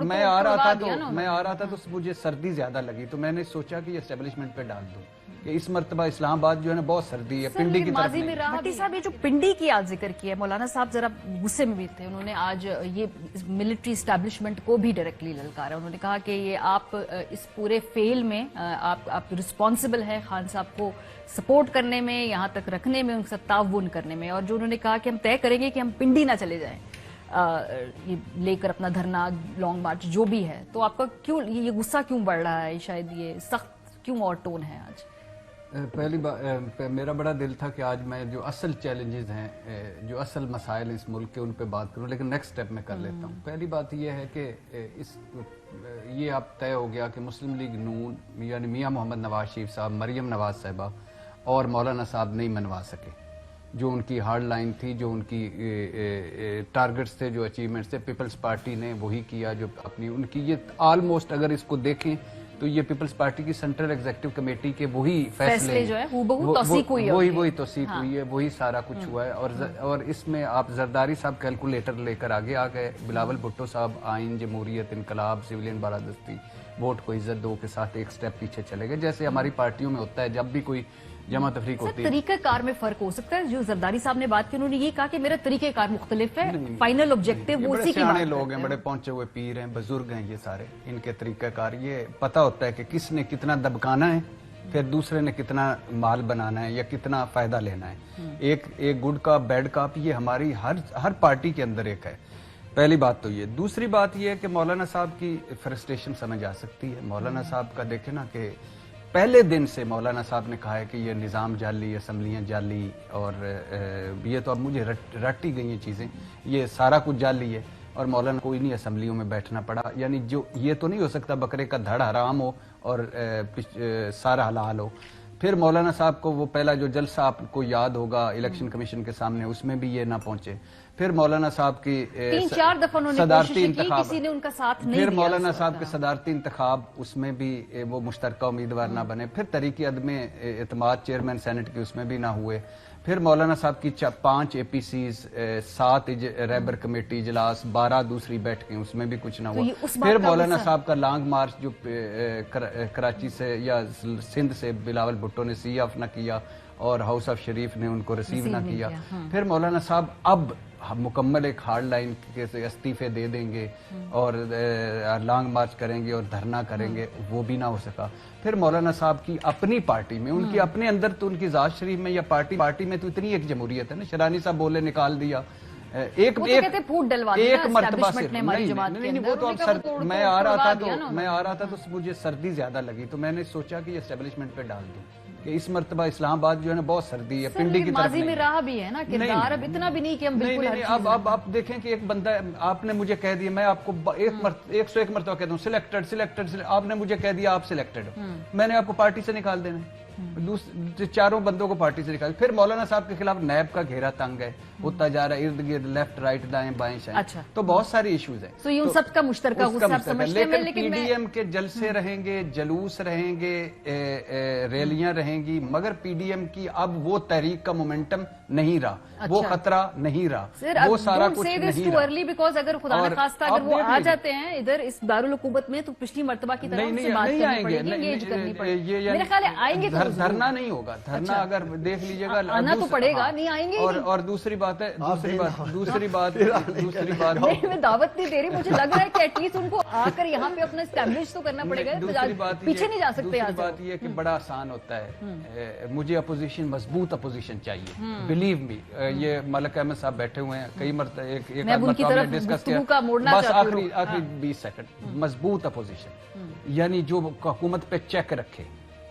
मैं आ रहा था तो मुझे सर्दी ज्यादा लगी, तो मैंने सोचा कि ये एस्टेब्लिशमेंट पे डाल दूं कि इस मर्तबा इस्लामाबाद जो है ना बहुत सर्दी है, पिंडी की तरफ नहीं। भट्टी साहब, ये जो पिंडी की आज जिक्र किया है, मौलाना साहब जरा गुस्से में भी थे। उन्होंने आज ये मिलिट्री एस्टैब्लिशमेंट को भी डायरेक्टली ललकारा। उन्होंने कहा कि ये आप इस पूरे फेल में आप रिस्पॉन्सिबल है खान साहब को सपोर्ट करने में, यहाँ तक रखने में, उनके साथ ताउन करने में। और जो उन्होंने कहा कि हम तय करेंगे कि हम पिंडी ना चले जाएं ये लेकर अपना धरना, लॉन्ग मार्च जो भी है। तो आपका क्यों ये गुस्सा क्यों बढ़ रहा है, शायद ये सख्त क्यों और टोन है आज? पहली बात, मेरा बड़ा दिल था कि आज मैं जो असल चैलेंजेस हैं, जो असल मसाइल इस मुल्क के, उन पे बात करूं, लेकिन नेक्स्ट स्टेप में कर लेता हूं। पहली बात यह है कि ये अब तय हो गया कि मुस्लिम लीग नून यानी मियां मोहम्मद नवाज शरीफ साहब, मरियम नवाज साहिबा और मौलाना साहब नहीं मनवा सके। जो उनकी हार्ड लाइन थी, जो उनकी टारगेट्स थे, जो अचीवमेंट्स थे, पीपल्स पार्टी ने वही किया जो अपनी उनकी ये ऑलमोस्ट, अगर इसको देखें तो ये पीपल्स पार्टी की सेंट्रल एग्जीक्यूटिव कमेटी के वही फैसले जो है वही तौसीक हुई है, वही सारा कुछ हुआ है। और इसमें आप जरदारी साहब कैलकुलेटर लेकर आगे आ गए, बिलावल भुट्टो साहब आइन, जमहूरियत, इनकलाब, सिविलियन बालादस्ती, वोट को इज्जत दो के साथ एक स्टेप पीछे चले गए, जैसे हमारी पार्टियों में होता है जब भी कोई जमा तफरीक होती है। तरीक़ेकार में फर्क हो सकता है। जो जरदारी साहब ने बात की, उन्होंने ये कहा कि मेरा तरीक़ेकार मुख्तलिफ है, फाइनल ऑब्जेक्टिव वो उसी की बात है। लोग हैं, बड़े पहुंचे हुए पीर हैं, बुजुर्ग हैं, ये सारे इनके तरीक़ेकार ये पता होता है कि किसने कितना दबकाना है, फिर दूसरे ने कितना माल बनाना है या कितना फायदा लेना है। एक गुड का बैड का ये हमारी हर पार्टी के अंदर एक है। पहली बात तो ये। दूसरी बात ये है कि मौलाना साहब की फ्रस्ट्रेशन समझ आ सकती है। मौलाना साहब का देखे ना कि पहले दिन से मौलाना साहब ने कहा है कि ये निज़ाम जाली, असम्बलियाँ जाली, और ये तो अब मुझे रटी गई हैं चीज़ें, ये सारा कुछ जाली है। और मौलाना कोई नहीं असम्बलियों में बैठना पड़ा, यानी जो ये तो नहीं हो सकता बकरे का धड़ हराम हो और सारा हलाल हो। फिर मौलाना साहब को वो पहला जो जलसा आपको याद होगा इलेक्शन कमीशन के सामने, उसमें भी ये ना पहुंचे। फिर मौलाना साहब की 3-4 दफा सदारती इंतखाब, किसी ने उनका साथ नहीं फिर मौलाना साहब के सदारती इंतखाब, उसमें भी वो मुश्तरका उम्मीदवार ना बने। फिर तहरीक अदम एतमाद चेयरमैन सेनेट की, उसमें भी ना हुए। फिर मौलाना साहब की 5 APCs, 7 रैबर कमेटी इजलास, 12 दूसरी बैठकें, उसमें भी कुछ ना हुआ। फिर मौलाना साहब का लॉन्ग मार्च जो कराची से या सिंध से बिलावल भुट्टो ने सी ऑफ ना किया और हाउस ऑफ शरीफ ने उनको रिसीव ना किया। फिर मौलाना साहब अब मुकम्मल एक हार्ड लाइन के से इस्तीफे दे देंगे और लॉन्ग मार्च करेंगे और धरना करेंगे, वो भी ना हो सका। फिर मौलाना साहब की अपनी पार्टी में, उनकी अपने अंदर तो उनकी ज़ात शरीफ में या पार्टी में तो इतनी एक जमहूरियत है ना, शरानी साहब बोले निकाल दिया, एक मरतबा से नहीं, वो तो अब मैं आ रहा था तो मुझे सर्दी ज्यादा लगी, तो मैंने सोचा कि एस्टेब्लिशमेंट पे डाल दूं कि इस मरतबा इस्लामाबाद जो है ना बहुत सर्दी है, पिंडी की तरफ में रहा भी है ना किरदार, अब इतना भी नहीं कि हम बिल्कुल नहीं। अब आप देखें कि एक बंदा, आपने मुझे कह दिया, मैं आपको 101 मरतबा कहता हूँ सिलेक्टेड, आपने मुझे कह दिया आप सिलेक्टेड हो, मैंने आपको पार्टी से निकाल देना है, चारों बंदों को पार्टी से निकाल। फिर मौलाना साहब के खिलाफ नैब का घेरा तंग है, होता जा रहा है, इर्द गिर्द, लेफ्ट राइट, दाएं बाएं शायद। अच्छा। तो बहुत सारे इश्यूज हैं, तो ये सब का मुश्तरका गुस्सा आप समझते हैं, लेकिन PDM के जलसे रहेंगे, जलूस रहेंगे, रैलियां रहेंगी, मगर PDM की अब वो तहरीक का मोमेंटम नहीं रहा। अच्छा। वो खतरा नहीं रहा, वो सारा कुछ नहीं रहा। बिकॉज अगर खुदा न खास्ता अगर वो आ जाते हैं इधर इस दारुल हुकूमत में, तो पिछली मरतबा की तरह नहीं आएंगे, मेरा ख्याल है आएंगे तो धरना नहीं होगा। धरना अगर देख लीजिएगा, आना तो पड़ेगा, नहीं आएंगे। और दूसरी बात है, दूसरी बात मैं दावत नहीं दे रही, मुझे लग रहा है कि एटलीस्ट उनको आकर यहाँ पे अपना एस्टैब्लिश तो करना पड़ेगा, पीछे नहीं जा सकते। दूसरी बात ये कि बड़ा आसान होता है, मुझे अपोजिशन, मजबूत अपोजिशन चाहिए, बिलीव मी। ये मलिक अहमद साहब बैठे हुए हैं, कई मरतबा एक डिस्कस किया, बस आखिरी 20 सेकंड, मजबूत अपोजिशन यानी जो हुकूमत पे चेक रखे,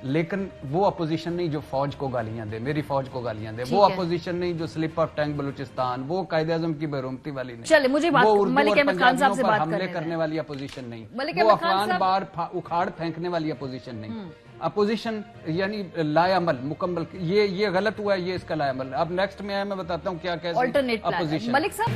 लेकिन वो अपोजिशन नहीं जो फौज को गालियां दे, मेरी फौज को गालियां दे, वो अपोजिशन नहीं जो स्लिप ऑफ टंग बलूचिस्तान, वो कायदे आज़म की बेरुमती वाली नहीं। चले, मुझे बात मलिक अहमद खान साहब से बात हमले करने वाली अपोजिशन नहीं, वो अफगान बार उखाड़ फेंकने वाली अपोजिशन नहीं। अपोजिशन यानी लायामल मुकम्मल, ये गलत हुआ है, ये इसका लायामल। अब नेक्स्ट में है, मैं बताता हूँ क्या क्या अपोजिशन। मलिक साहब